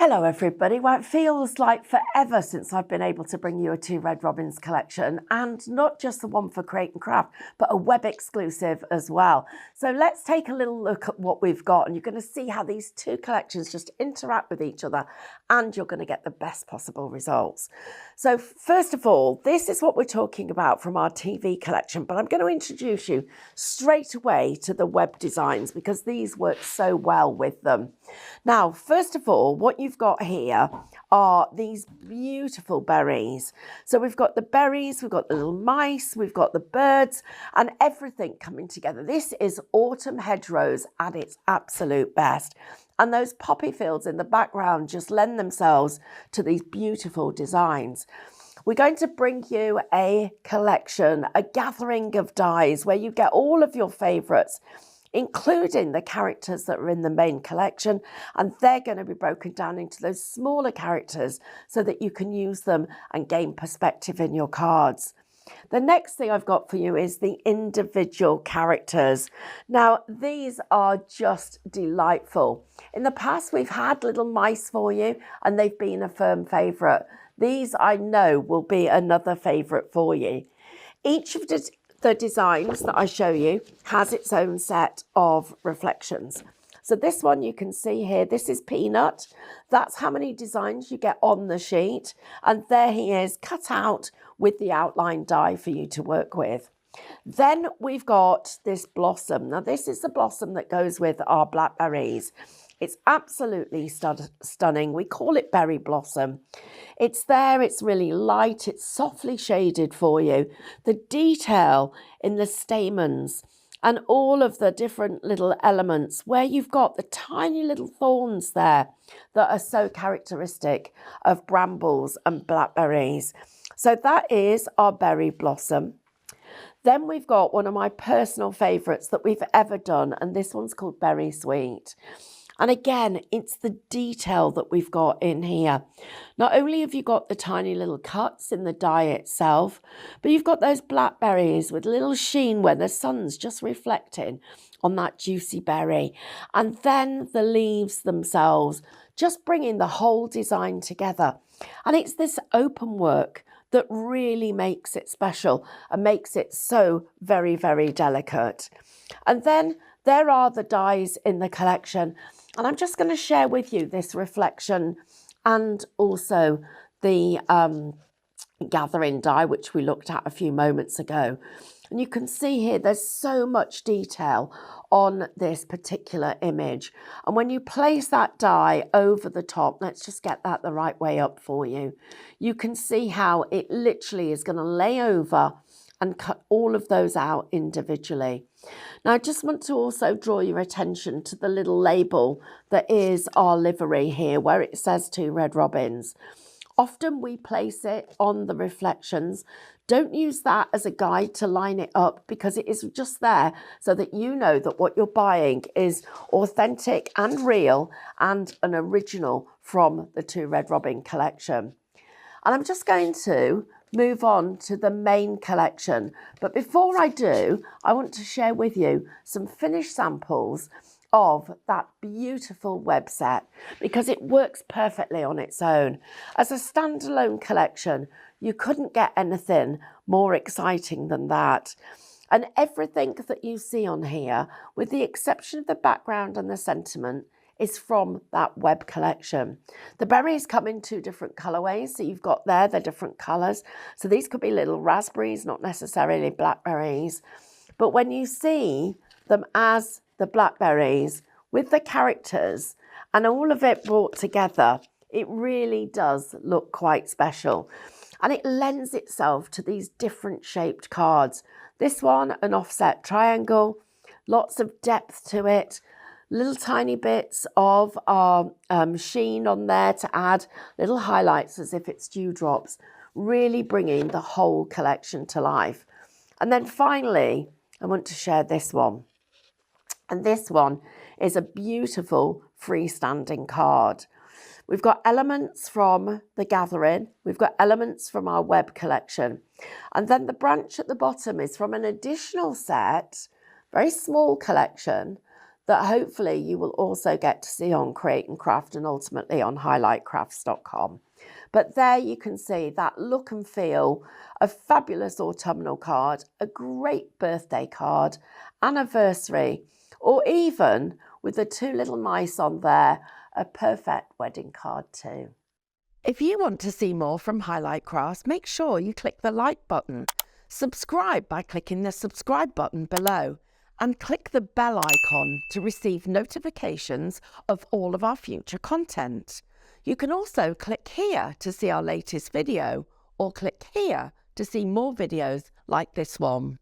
Hello everybody. Well, it feels like forever since I've been able to bring you a Two Red Robins collection, and not just the one for Create and Craft, but a web exclusive as well. So let's take a little look at what we've got, and you're going to see how these two collections just interact with each other, and you're going to get the best possible results. So first of all, this is what we're talking about from our TV collection, but I'm going to introduce you straight away to the web designs because these work so well with them. Now, first of all, what you've got here are these beautiful berries. So we've got the berries, we've got the little mice, we've got the birds, and everything coming together. This is autumn hedgerows at its absolute best. And those poppy fields in the background just lend themselves to these beautiful designs. We're going to bring you a collection, a gathering of dies where you get all of your favourites, including the characters that are in the main collection, and they're going to be broken down into those smaller characters so that you can use them and gain perspective in your cards. The next thing I've got for you is the individual characters. Now, these are just delightful. In the past, we've had little mice for you, and they've been a firm favourite. These, I know, will be another favourite for you. Each of the designs that I show you has its own set of reflections. So this one you can see here, this is Peanut. That's how many designs you get on the sheet. And there he is cut out with the outline die for you to work with. Then we've got this blossom. Now this is the blossom that goes with our blackberries. It's absolutely stunning. We call it berry blossom. It's there, it's really light, it's softly shaded for you. The detail in the stamens and all of the different little elements where you've got the tiny little thorns there that are so characteristic of brambles and blackberries. So that is our berry blossom. Then we've got one of my personal favourites that we've ever done, and this one's called Berry Sweet. And again, it's the detail that we've got in here. Not only have you got the tiny little cuts in the die itself, but you've got those blackberries with little sheen where the sun's just reflecting on that juicy berry. And then the leaves themselves, just bringing the whole design together. And it's this open work that really makes it special and makes it so very, very delicate. And then there are the dies in the collection. And I'm just going to share with you this reflection and also the gathering die, which we looked at a few moments ago. And you can see here, there's so much detail on this particular image. And when you place that die over the top, let's just get that the right way up for you. You can see how it literally is going to lay over and cut all of those out individually. Now, I just want to also draw your attention to the little label that is our livery here, where it says Two Red Robins. Often we place it on the reflections. Don't use that as a guide to line it up because it is just there so that you know that what you're buying is authentic and real and an original from the Two Red Robin collection. And I'm just going to move on to the main collection. But before I do, I want to share with you some finished samples of that beautiful web set because it works perfectly on its own. As a standalone collection, you couldn't get anything more exciting than that. And everything that you see on here, with the exception of the background and the sentiment, is from that web collection. The berries come in two different colorways. So you've got there, they're different colors. So these could be little raspberries, not necessarily blackberries. But when you see them as the blackberries with the characters and all of it brought together, it really does look quite special. And it lends itself to these different shaped cards. This one, an offset triangle, lots of depth to it. Little tiny bits of sheen on there to add little highlights as if it's dewdrops, really bringing the whole collection to life. And then finally, I want to share this one. And this one is a beautiful freestanding card. We've got elements from the gathering. We've got elements from our web collection. And then the branch at the bottom is from an additional set, very small collection, that hopefully you will also get to see on Create and Craft and ultimately on highlightcrafts.com. But there you can see that look and feel, a fabulous autumnal card, a great birthday card, anniversary, or even with the two little mice on there, a perfect wedding card too. If you want to see more from Highlight Crafts, make sure you click the like button, subscribe by clicking the subscribe button below, and click the bell icon to receive notifications of all of our future content. You can also click here to see our latest video, or click here to see more videos like this one.